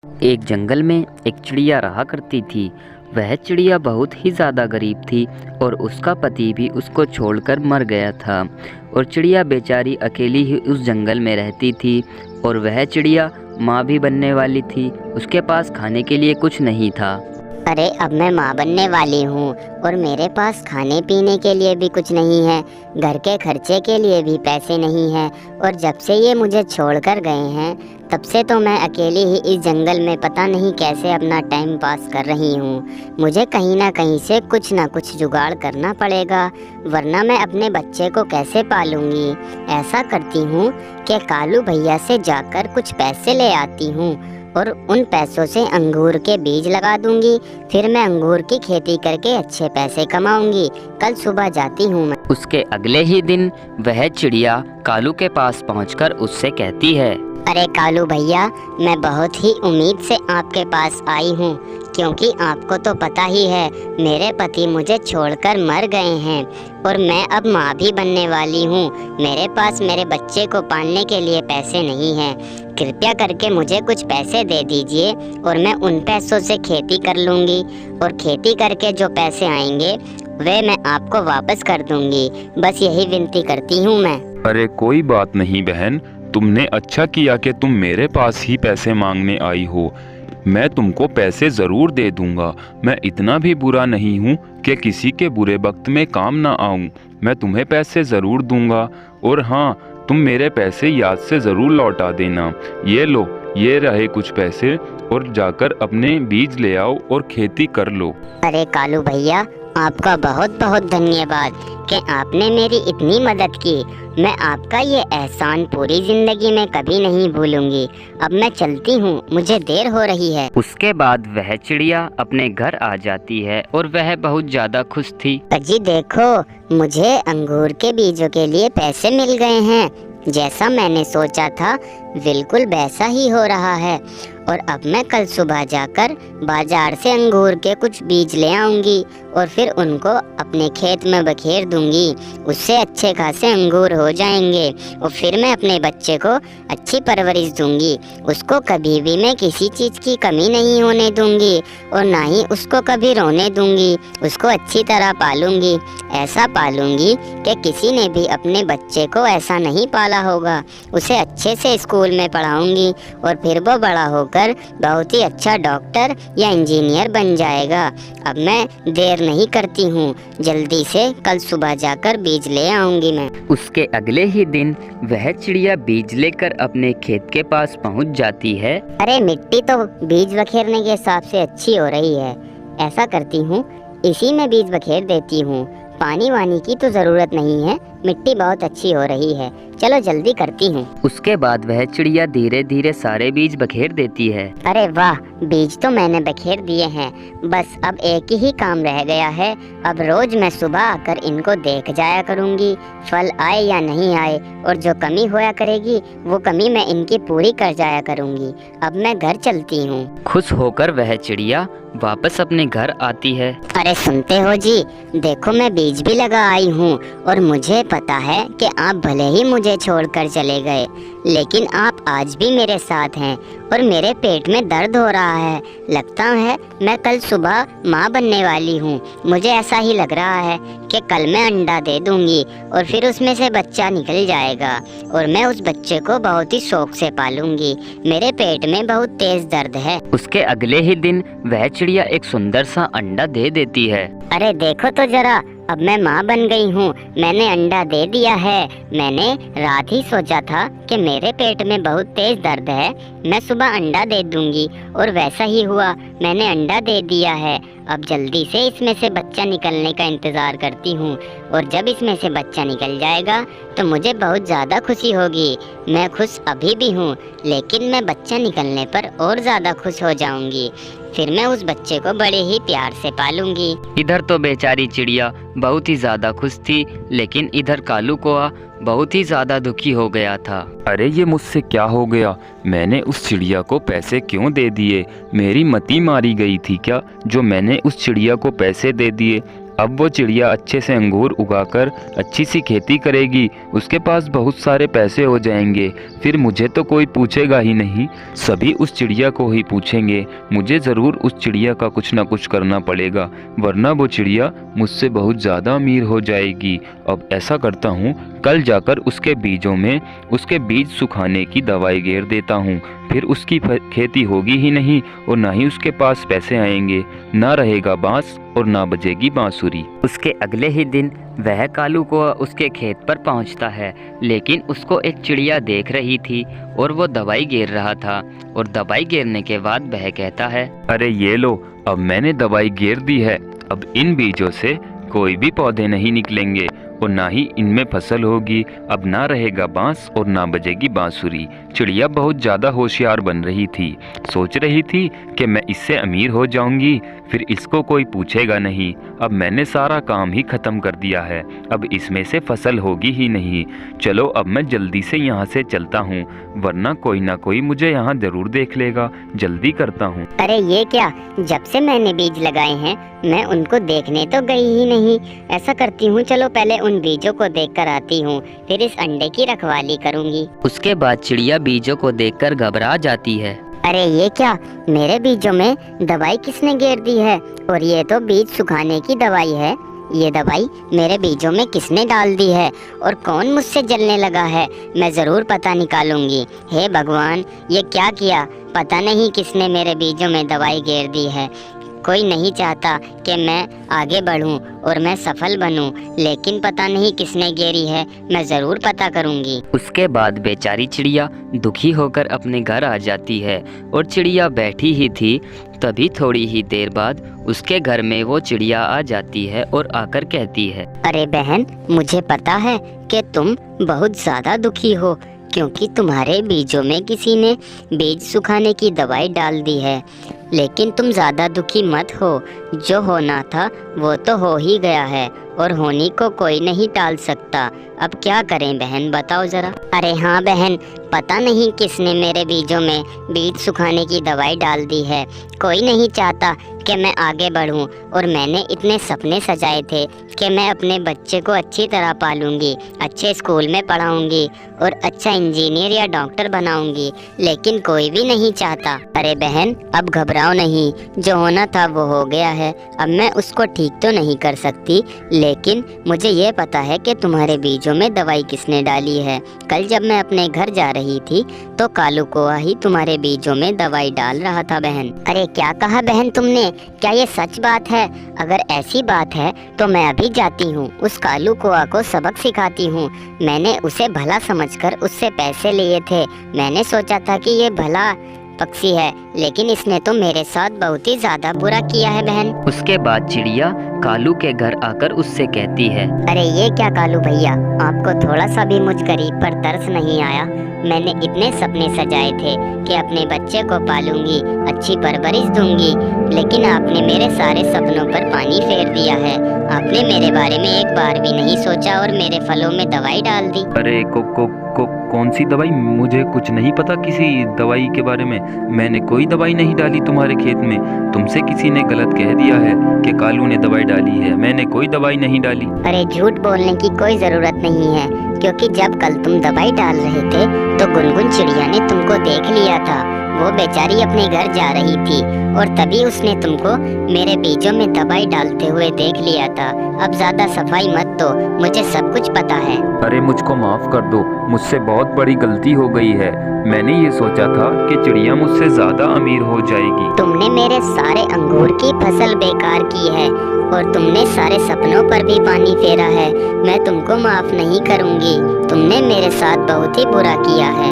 एक जंगल में एक चिड़िया रहा करती थी। वह चिड़िया बहुत ही ज़्यादा गरीब थी और उसका पति भी उसको छोड़कर मर गया था और चिड़िया बेचारी अकेली ही उस जंगल में रहती थी। और वह चिड़िया माँ भी बनने वाली थी। उसके पास खाने के लिए कुछ नहीं था। अरे अब मैं माँ बनने वाली हूँ और मेरे पास खाने पीने के लिए भी कुछ नहीं है, घर के खर्चे के लिए भी पैसे नहीं हैं। और जब से ये मुझे छोड़कर गए हैं तब से तो मैं अकेली ही इस जंगल में पता नहीं कैसे अपना टाइम पास कर रही हूँ। मुझे कहीं ना कहीं से कुछ ना कुछ जुगाड़ करना पड़ेगा, वरना मैं अपने बच्चे को कैसे पालूंगी। ऐसा करती हूँ कि कालू भैया से जाकर कुछ पैसे ले आती हूँ और उन पैसों से अंगूर के बीज लगा दूंगी। फिर मैं अंगूर की खेती करके अच्छे पैसे कमाऊंगी। कल सुबह जाती हूँ मैं। उसके अगले ही दिन वह चिड़िया कालू के पास पहुंचकर उससे कहती है, अरे कालू भैया, मैं बहुत ही उम्मीद से आपके पास आई हूँ, क्योंकि आपको तो पता ही है मेरे पति मुझे छोड़कर मर गए हैं और मैं अब माँ भी बनने वाली हूँ। मेरे पास मेरे बच्चे को पालने के लिए पैसे नहीं हैं। कृपया करके मुझे कुछ पैसे दे दीजिए और मैं उन पैसों से खेती कर लूँगी और खेती करके जो पैसे आएंगे वे मैं आपको वापस कर दूँगी। बस यही विनती करती हूँ मैं। अरे कोई बात नहीं बहन, तुमने अच्छा किया कि तुम मेरे पास ही पैसे मांगने आई हो। मैं तुमको पैसे ज़रूर दे दूंगा। मैं इतना भी बुरा नहीं हूँ कि किसी के बुरे वक्त में काम ना आऊँ। मैं तुम्हें पैसे ज़रूर दूंगा। और हाँ, तुम मेरे पैसे याद से ज़रूर लौटा देना। ये लो, ये रहे कुछ पैसे और जाकर अपने बीज ले आओ और खेती कर लो। अरे कालू भैया, आपका बहुत बहुत धन्यवाद कि आपने मेरी इतनी मदद की। मैं आपका ये एहसान पूरी जिंदगी में कभी नहीं भूलूंगी। अब मैं चलती हूँ, मुझे देर हो रही है। उसके बाद वह चिड़िया अपने घर आ जाती है और वह बहुत ज़्यादा खुश थी। अजी देखो, मुझे अंगूर के बीजों के लिए पैसे मिल गए हैं। जैसा मैंने सोचा था बिल्कुल वैसा ही हो रहा है। और अब मैं कल सुबह जाकर बाजार से अंगूर के कुछ बीज ले आऊंगी और फिर उनको अपने खेत में बखेर दूंगी। उससे अच्छे खासे अंगूर हो जाएंगे और फिर मैं अपने बच्चे को अच्छी परवरिश दूंगी। उसको कभी भी मैं किसी चीज़ की कमी नहीं होने दूंगी और ना ही उसको कभी रोने दूंगी। उसको अच्छी तरह पालूंगी, ऐसा पालूंगी कि किसी ने भी अपने बच्चे को ऐसा नहीं पाला होगा। उसे अच्छे से स्कूल में पढ़ाऊंगी और फिर वो बड़ा होकर बहुत ही अच्छा डॉक्टर या इंजीनियर बन जाएगा। अब मैं देर नहीं करती हूँ, जल्दी से कल सुबह जाकर बीज ले आऊंगी मैं। उसके अगले ही दिन वह चिड़िया बीज लेकर अपने खेत के पास पहुंच जाती है। अरे मिट्टी तो बीज बखेरने के हिसाब से अच्छी हो रही है। ऐसा करती हूँ, इसी में बीज बखेर देती हूँ। पानी वानी की तो ज़रूरत नहीं है, मिट्टी बहुत अच्छी हो रही है। चलो जल्दी करती हूँ। उसके बाद वह चिड़िया धीरे धीरे सारे बीज बखेर देती है। अरे वाह, बीज तो मैंने बखेर दिए हैं। बस अब एक ही काम रह गया है। अब रोज मैं सुबह आकर इनको देख जाया करूँगी, फल आए या नहीं आए, और जो कमी होया करेगी वो कमी मैं इनकी पूरी कर जाया करूँगी। अब मैं घर चलती हूँ। खुश होकर वह चिड़िया वापस अपने घर आती है। अरे सुनते हो जी, देखो मैं बीज भी लगा आई हूँ और मुझे पता है कि आप भले ही मुझे छोड़कर चले गए, लेकिन आप आज भी मेरे साथ हैं और मेरे पेट में दर्द हो रहा है। लगता है मैं कल सुबह माँ बनने वाली हूँ। मुझे ऐसा ही लग रहा है कि कल मैं अंडा दे दूँगी और फिर उसमें से बच्चा निकल जाएगा और मैं उस बच्चे को बहुत ही शौक से पालूंगी। मेरे पेट में बहुत तेज दर्द है। उसके अगले ही दिन वह चिड़िया एक सुंदर सा अंडा दे देती है। अरे देखो तो जरा, अब मैं माँ बन गई हूँ। मैंने अंडा दे दिया है। मैंने रात ही सोचा था कि मेरे पेट में बहुत तेज दर्द है, मैं सुबह अंडा दे दूंगी और वैसा ही हुआ। मैंने अंडा दे दिया है। अब जल्दी से इसमें से बच्चा निकलने का इंतज़ार करती हूँ और जब इसमें से बच्चा निकल जाएगा तो मुझे बहुत ज़्यादा खुशी होगी। मैं खुश अभी भी हूँ, लेकिन मैं बच्चा निकलने पर और ज़्यादा खुश हो जाऊँगी। फिर मैं उस बच्चे को बड़े ही प्यार से पालूंगी। इधर तो बेचारी चिड़िया बहुत ही ज़्यादा खुश थी, लेकिन इधर कालू कौआ बहुत ही ज़्यादा दुखी हो गया था। अरे ये मुझसे क्या हो गया? मैंने उस चिड़िया को पैसे क्यों दे दिए? मेरी मति मारी गई थी क्या जो मैंने उस चिड़िया को पैसे दे दिए? अब वो चिड़िया अच्छे से अंगूर उगाकर अच्छी सी खेती करेगी, उसके पास बहुत सारे पैसे हो जाएंगे। फिर मुझे तो कोई पूछेगा ही नहीं, सभी उस चिड़िया को ही पूछेंगे। मुझे ज़रूर उस चिड़िया का कुछ ना कुछ करना पड़ेगा, वरना वो चिड़िया मुझसे बहुत ज़्यादा अमीर हो जाएगी। अब ऐसा करता हूँ, कल जाकर उसके बीजों में उसके बीज सुखाने की दवाई गेर देता हूँ। फिर उसकी खेती होगी ही नहीं और ना ही उसके पास पैसे आएंगे, ना रहेगा बांस और ना बजेगी बांसुरी। उसके अगले ही दिन वह कालू को उसके खेत पर पहुंचता है, लेकिन उसको एक चिड़िया देख रही थी और वो दवाई गेर रहा था। और दवाई गेरने के बाद वह कहता है, अरे ये लो, अब मैंने दवाई गेर दी है, अब इन बीजों से कोई भी पौधे नहीं निकलेंगे और ना ही इनमें फसल होगी। अब ना रहेगा बांस और ना बजेगी बांसुरी। चिड़िया बहुत ज़्यादा होशियार बन रही थी, सोच रही थी कि मैं इससे अमीर हो जाऊंगी, फिर इसको कोई पूछेगा नहीं। अब मैंने सारा काम ही ख़त्म कर दिया है, अब इसमें से फसल होगी ही नहीं। चलो अब मैं जल्दी से यहाँ से चलता हूँ, वरना कोई ना कोई मुझे यहाँ ज़रूर देख लेगा। जल्दी करता हूँ। अरे ये क्या, जब से मैंने बीज लगाए हैं मैं उनको देखने तो गई ही नहीं। ऐसा करती हूँ, चलो पहले उन बीजों को देख कर आती हूँ, फिर इस अंडे की रखवाली करूँगी। उसके बाद चिड़िया बीजों को देखकर घबरा जाती है। अरे ये क्या, मेरे बीजों में दवाई किसने गेर दी है? और ये तो बीज सुखाने की दवाई है। ये दवाई मेरे बीजों में किसने डाल दी है और कौन मुझसे जलने लगा है? मैं ज़रूर पता निकालूंगी। हे भगवान, ये क्या किया? पता नहीं किसने मेरे बीजों में दवाई गेर दी है। कोई नहीं चाहता कि मैं आगे बढ़ूं और मैं सफल बनूं, लेकिन पता नहीं किसने गेरी है। मैं ज़रूर पता करूंगी। उसके बाद बेचारी चिड़िया दुखी होकर अपने घर आ जाती है और चिड़िया बैठी ही थी, तभी थोड़ी ही देर बाद उसके घर में वो चिड़िया आ जाती है और आकर कहती है, अरे बहन, मुझे पता है कि तुम बहुत ज़्यादा दुखी हो, क्योंकि तुम्हारे बीजों में किसी ने बीज सुखाने की दवाई डाल दी है। लेकिन तुम ज़्यादा दुखी मत हो, जो होना था वो तो हो ही गया है और होने को कोई नहीं टाल सकता। अब क्या करें बहन, बताओ ज़रा। अरे हाँ बहन, पता नहीं किसने मेरे बीजों में बीज सुखाने की दवाई डाल दी है। कोई नहीं चाहता कि मैं आगे बढ़ूं और मैंने इतने सपने सजाए थे कि मैं अपने बच्चे को अच्छी तरह पालूंगी, अच्छे स्कूल में पढ़ाऊंगी और अच्छा इंजीनियर या डॉक्टर बनाऊंगी, लेकिन कोई भी नहीं चाहता। अरे बहन, अब घबराओ नहीं, जो होना था वो हो गया है। अब मैं उसको ठीक तो नहीं कर सकती, लेकिन मुझे ये पता है कि तुम्हारे बीजों में दवाई किसने डाली है। कल जब मैं अपने घर जा रही थी तो कालू कौआ ही तुम्हारे बीजों में दवाई डाल रहा था बहन। अरे क्या कहा बहन तुमने? क्या ये सच बात है? अगर ऐसी बात है तो मैं अभी जाती हूँ, उस कालू कौआ को सबक सिखाती हूँ। मैंने उसे भला समझकर उससे पैसे लिए थे। मैंने सोचा था कि ये भला पक्षी है, लेकिन इसने तो मेरे साथ बहुत ही ज्यादा बुरा किया है बहन। उसके बाद चिड़िया कालू के घर आकर उससे कहती है, अरे ये क्या कालू भैया, आपको थोड़ा सा भी मुझ गरीब पर तरस नहीं आया? मैंने इतने सपने सजाए थे कि अपने बच्चे को पालूंगी, अच्छी परवरिश दूंगी, लेकिन आपने मेरे सारे सपनों पर पानी फेर दिया है। आपने मेरे बारे में एक बार भी नहीं सोचा और मेरे फलों में दवाई डाल दी। अरे कौन सी दवाई? मुझे कुछ नहीं पता किसी दवाई के बारे में। मैंने कोई दवाई नहीं डाली तुम्हारे खेत में। तुमसे किसी ने गलत कह दिया है कि कालू ने दवाई डाली है। मैंने कोई दवाई नहीं डाली। अरे झूठ बोलने की कोई जरूरत नहीं है, क्योंकि जब कल तुम दवाई डाल रहे थे तो गुनगुन चिड़िया ने तुमको देख लिया था। वो बेचारी अपने घर जा रही थी और तभी उसने तुमको मेरे बीजों में दवाई डालते हुए देख लिया था। अब ज्यादा सफाई मत दो, मुझे सब कुछ पता है। अरे मुझको माफ कर दो, मुझसे बहुत बड़ी गलती हो गई है। मैंने ये सोचा था कि चिड़िया मुझसे ज्यादा अमीर हो जाएगी। तुमने मेरे सारे अंगूर की फसल बेकार की है और तुमने सारे सपनों पर भी पानी फेरा है। मैं तुमको माफ नहीं करूंगी। तुमने मेरे साथ बहुत ही बुरा किया है।